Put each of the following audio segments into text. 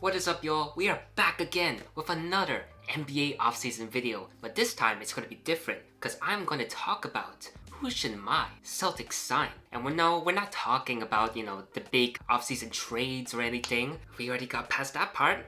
What is up, y'all? We are back again with another NBA offseason video, but this time it's going to be different because I'm going to talk about who should my Celtics sign. And we're not talking about, the big offseason trades or anything. We already got past that part.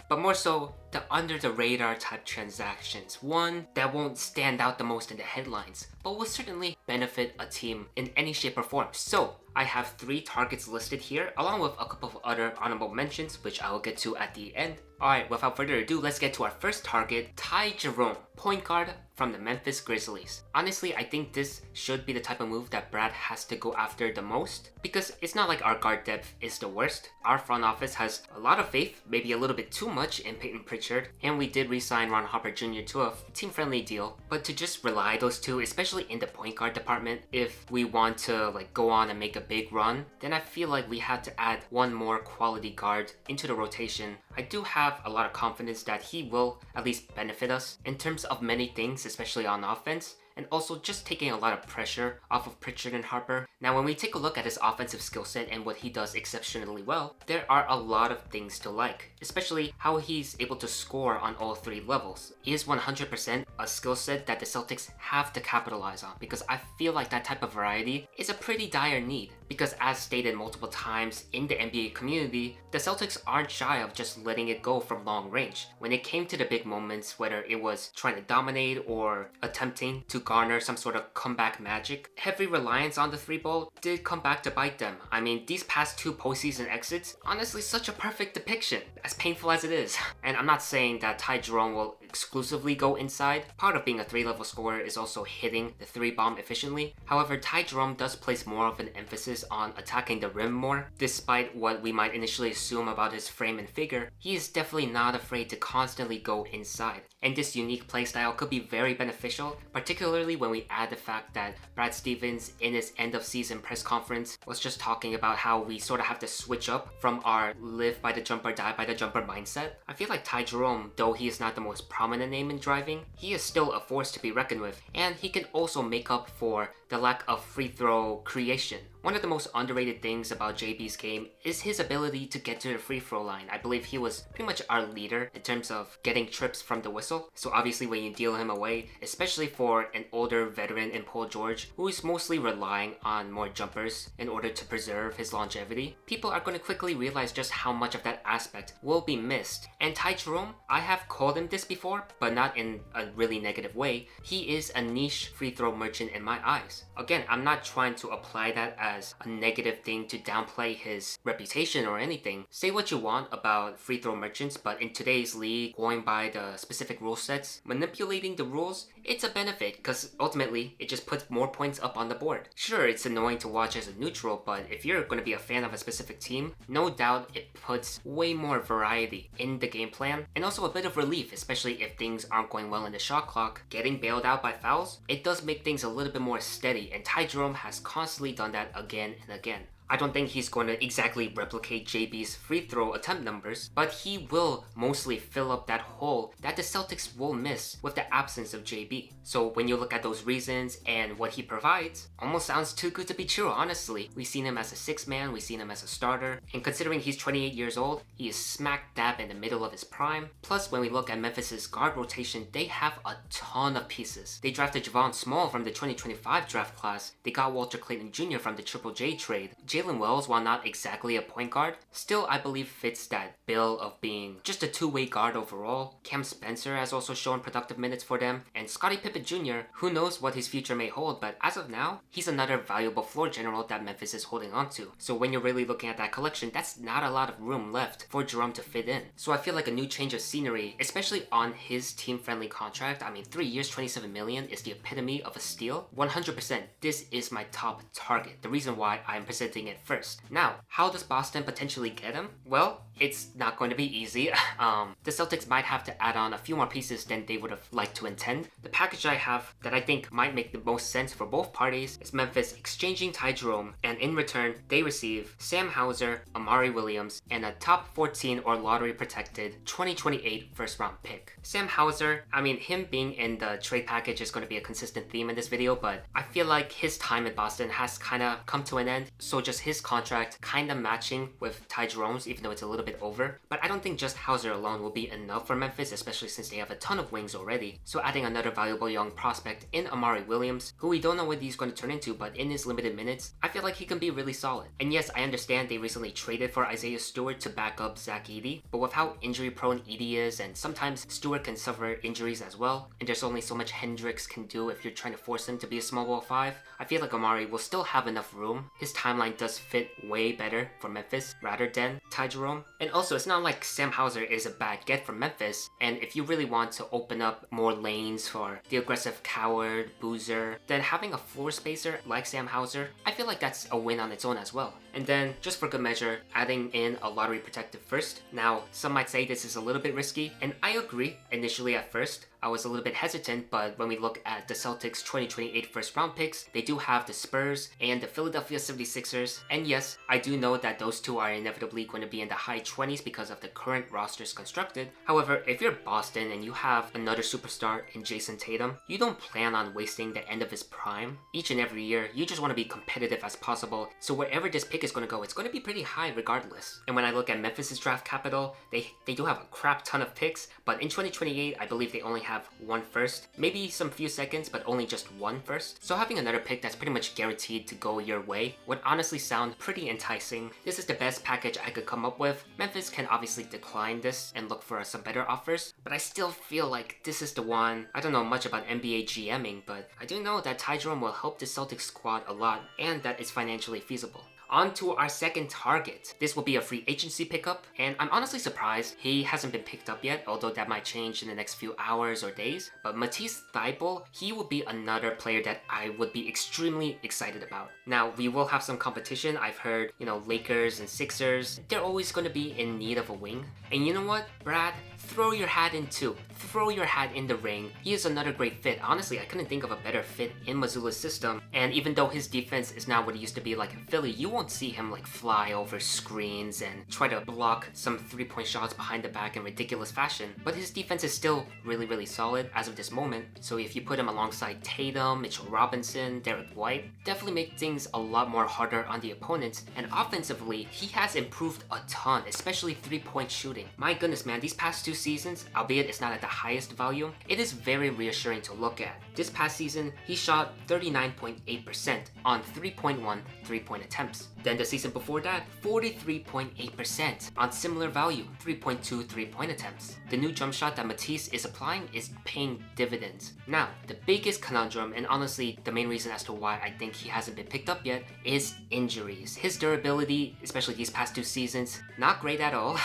But more so, the under-the-radar type transactions. One that won't stand out the most in the headlines, but will certainly benefit a team in any shape or form. So, I have 3 targets listed here, along with a couple of other honorable mentions, which I will get to at the end. Alright, without further ado, let's get to our first target, Jerome, point guard from the Memphis Grizzlies. Honestly, I think this should be the type of move that Brad has to go after the most, because it's not like our guard depth is the worst. Our front office has a lot of faith, maybe a little bit too much in Peyton Pritchard, and we did re-sign Ron Harper Jr. to a team-friendly deal. But to just rely those two, especially in the point guard department, if we want to go on and make a big run, then I feel like we have to add one more quality guard into the rotation. I do have a lot of confidence that he will at least benefit us in terms of many things, especially on offense, and also just taking a lot of pressure off of Pritchard and Harper. Now, when we take a look at his offensive skill set and what he does exceptionally well, there are a lot of things to like, especially how he's able to score on all 3 levels. He is 100% a skill set that the Celtics have to capitalize on, because I feel like that type of variety is a pretty dire need. Because as stated multiple times in the NBA community, the Celtics aren't shy of just letting it go from long range. When it came to the big moments, whether it was trying to dominate or attempting to garner some sort of comeback magic, heavy reliance on the 3-ball did come back to bite them. I mean, these past 2 postseason exits, honestly such a perfect depiction, as painful as it is. And I'm not saying that Jerome will exclusively go inside. Part of being a 3-level scorer is also hitting the 3-bomb efficiently. However, Jerome does place more of an emphasis on attacking the rim more. Despite what we might initially assume about his frame and figure, he is definitely not afraid to constantly go inside. And this unique playstyle could be very beneficial, particularly when we add the fact that Brad Stevens in his end of season press conference was just talking about how we sort of have to switch up from our live by the jumper, die by the jumper mindset. I feel like Jerome, though he is not the most prominent name in driving, he is still a force to be reckoned with, and he can also make up for the lack of free throw creation. One of the most underrated things about JB's game is his ability to get to the free throw line. I believe he was pretty much our leader in terms of getting trips from the whistle. So obviously when you deal him away, especially for an older veteran in Paul George, who is mostly relying on more jumpers in order to preserve his longevity, people are going to quickly realize just how much of that aspect will be missed. And Jerome, I have called him this before, but not in a really negative way. He is a niche free throw merchant in my eyes. Again, I'm not trying to apply that as a negative thing to downplay his reputation or anything. Say what you want about free throw merchants, but in today's league, going by the specific rule sets, manipulating the rules, it's a benefit because ultimately it just puts more points up on the board. Sure, it's annoying to watch as a neutral, but if you're going to be a fan of a specific team, no doubt it puts way more variety in the game plan, and also a bit of relief, especially if things aren't going well in the shot clock. Getting bailed out by fouls, it does make things a little bit more steady, and Jerome has constantly done that again and again. I don't think he's going to exactly replicate JB's free throw attempt numbers, but he will mostly fill up that hole that the Celtics will miss with the absence of JB. So when you look at those reasons and what he provides, almost sounds too good to be true, honestly. We've seen him as a 6-man, we've seen him as a starter, and considering he's 28 years old, he is smack dab in the middle of his prime. Plus, when we look at Memphis's guard rotation, they have a ton of pieces. They drafted Javon Small from the 2025 draft class, they got Walter Clayton Jr. from the Triple J trade. Jalen Wells, while not exactly a point guard, still I believe fits that bill of being just a 2-way guard overall. Cam Spencer has also shown productive minutes for them, and Scottie Pippen Jr., who knows what his future may hold, but as of now, he's another valuable floor general that Memphis is holding on to. So when you're really looking at that collection, that's not a lot of room left for Jerome to fit in. So I feel like a new change of scenery, especially on his team-friendly contract. I mean, 3 years, $27 million is the epitome of a steal. 100%, this is my top target. The reason why I'm presenting it first. Now, how does Boston potentially get him? Well, it's not going to be easy. The Celtics might have to add on a few more pieces than they would have liked to intend. The package I have that I think might make the most sense for both parties is Memphis exchanging Jerome, and in return, they receive Sam Hauser, Amari Williams, and a top 14 or lottery protected 2028 first round pick. Sam Hauser, I mean, him being in the trade package is going to be a consistent theme in this video, but I feel like his time in Boston has kind of come to an end, so just just his contract kind of matching with Ty Jerome's, even though it's a little bit over. But I don't think just Hauser alone will be enough for Memphis, especially since they have a ton of wings already. So adding another valuable young prospect in Amari Williams, who we don't know what he's going to turn into, but in his limited minutes, I feel like he can be really solid. And yes, I understand they recently traded for Isaiah Stewart to back up Zach Edey, but with how injury prone Edey is, and sometimes Stewart can suffer injuries as well, and there's only so much Hendricks can do if you're trying to force him to be a small ball 5, I feel like Amari will still have enough room. His timeline does fit way better for Memphis rather than Ty Jerome. And also, it's not like Sam Hauser is a bad get for Memphis, and if you really want to open up more lanes for the aggressive Coward, Boozer, then having a floor spacer like Sam Hauser, I feel like that's a win on its own as well. And then, just for good measure, adding in a lottery protected first. Now, some might say this is a little bit risky, and I agree initially at first. I was a little bit hesitant, but when we look at the Celtics 2028 first round picks, they do have the Spurs and the Philadelphia 76ers. And yes, I do know that those two are inevitably going to be in the high 20s because of the current rosters constructed. However, if you're Boston and you have another superstar in Jason Tatum, you don't plan on wasting the end of his prime. Each and every year, you just want to be competitive as possible. So wherever this pick is going to go, it's going to be pretty high regardless. And when I look at Memphis's draft capital, they do have a crap ton of picks, but in 2028, I believe they only have one first, maybe some few seconds, but only just one first. So having another pick that's pretty much guaranteed to go your way would honestly sound pretty enticing. This is the best package I could come up with. Memphis can obviously decline this and look for some better offers, but I still feel like this is the one. I don't know much about NBA GMing, but I do know that Ty Jerome will help the Celtics squad a lot and that it's financially feasible. On to our second target. This will be a free agency pickup, and I'm honestly surprised he hasn't been picked up yet, although that might change in the next few hours or days. But Matisse Thybulle, he will be another player that I would be extremely excited about. Now, we will have some competition. I've heard, Lakers and Sixers, they're always going to be in need of a wing. And you know what, Brad? Throw your hat in too. Throw your hat in the ring. He is another great fit. Honestly, I couldn't think of a better fit in Mazzulla's system. And even though his defense is not what it used to be like in Philly, you won't see him like fly over screens and try to block some 3-point shots behind the back in ridiculous fashion. But his defense is still really, really solid as of this moment. So if you put him alongside Tatum, Mitchell Robinson, Derek White, definitely make things a lot more harder on the opponents. And offensively, he has improved a ton, especially 3-point shooting. My goodness, man, these past 2 seasons, albeit it's not at the highest volume, it is very reassuring to look at. This past season, he shot 39.8% on 3.1 3-point attempts. Then the season before that, 43.8% on similar value, 3.2 3-point attempts. The new jump shot that Matisse is applying is paying dividends. Now, the biggest conundrum, and honestly the main reason as to why I think he hasn't been picked up yet, is injuries. His durability, especially these past 2 seasons, not great at all.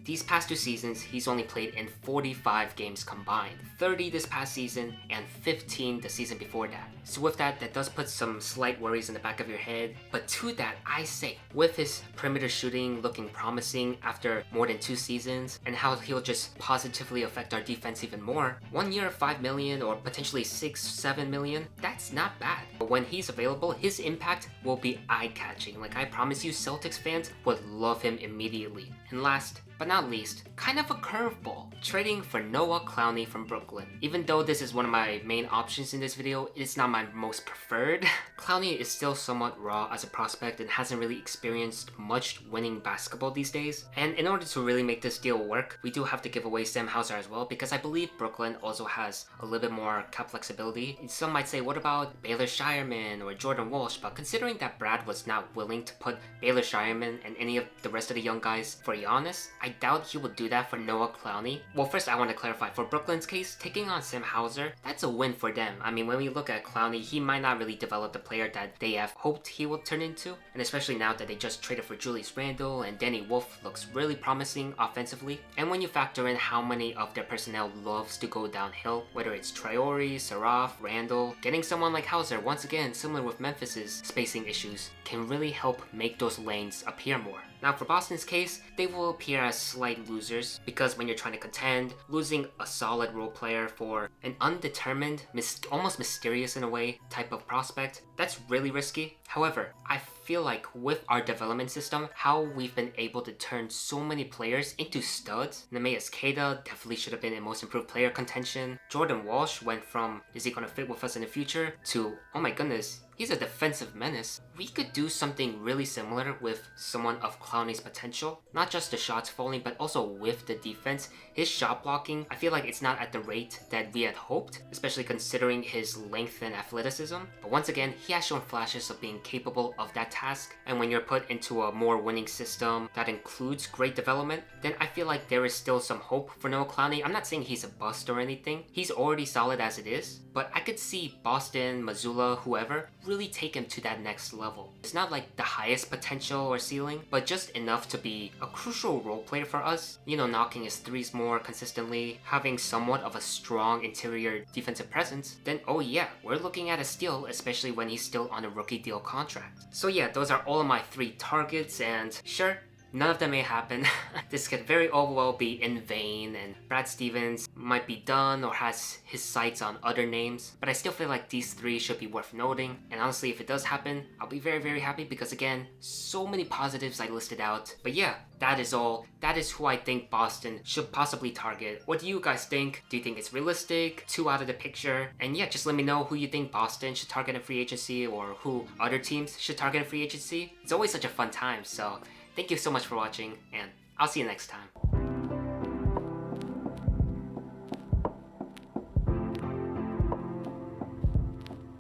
These past 2 seasons, he's only played in 45 games combined, 30 this past season and 15 the season before that. So with that does put some slight worries in the back of your head. But to that, I say, with his perimeter shooting looking promising after more than 2 seasons, and how he'll just positively affect our defense even more, 1 year, 5 million, or potentially 6-7 million, that's not bad. But when he's available, his impact will be eye-catching. Like, I promise you, Celtics fans would love him immediately. And last but not least, kind of a curveball, trading for Noah Clowney from Brooklyn. Even though this is one of my main options in this video, it's not my most preferred. Clowney is still somewhat raw as a prospect and hasn't really experienced much winning basketball these days. And in order to really make this deal work, we do have to give away Sam Hauser as well, because I believe Brooklyn also has a little bit more cap flexibility. Some might say, what about Baylor Shireman or Jordan Walsh? But considering that Brad was not willing to put Baylor Shireman and any of the rest of the young guys for Giannis, I doubt he would do that for Noah Clowney. Well, first I want to clarify, for Brooklyn's case, taking on Sam Hauser, that's a win for them. I mean, when we look at Clowney, he might not really develop the player that they have hoped he would turn into, and especially now that they just traded for Julius Randle and Danny Wolf looks really promising offensively. And when you factor in how many of their personnel loves to go downhill, whether it's Traore, Saraf, Randle, getting someone like Hauser, once again similar with Memphis's spacing issues, can really help make those lanes appear more. Now for Boston's case, they will appear as slight losers because when you're trying to contend, losing a solid role player for an undetermined, almost mysterious in a way, type of prospect, that's really risky. However, I feel like with our development system, how we've been able to turn so many players into studs. Neemias Queta definitely should have been in most improved player contention. Jordan Walsh went from, is he gonna fit with us in the future, to, oh my goodness, he's a defensive menace. We could do something really similar with someone of Clowney's potential. Not just the shots falling, but also with the defense. His shot blocking, I feel like it's not at the rate that we had hoped, especially considering his length and athleticism. But once again, he has shown flashes of being capable of that task. And when you're put into a more winning system that includes great development, then I feel like there is still some hope for Noah Clowney. I'm not saying he's a bust or anything. He's already solid as it is. But I could see Boston, Missoula, whoever, really take him to that next level. It's not like the highest potential or ceiling, but just enough to be a crucial role player for us. You know, knocking his threes more consistently, having somewhat of a strong interior defensive presence, then oh yeah, we're looking at a steal, especially when he's still on a rookie deal contract. So yeah, those are all of my 3 targets, and sure, none of them may happen. This could very well be in vain, and Brad Stevens might be done or has his sights on other names, but I still feel like these 3 should be worth noting. And honestly, if it does happen, I'll be very happy because again, so many positives I listed out. But yeah, that is all. That is who I think Boston should possibly target. What do you guys think? Do you think it's realistic? Too out of the picture? And yeah, just let me know who you think Boston should target in free agency or who other teams should target in free agency. It's always such a fun time, so thank you so much for watching, and I'll see you next time.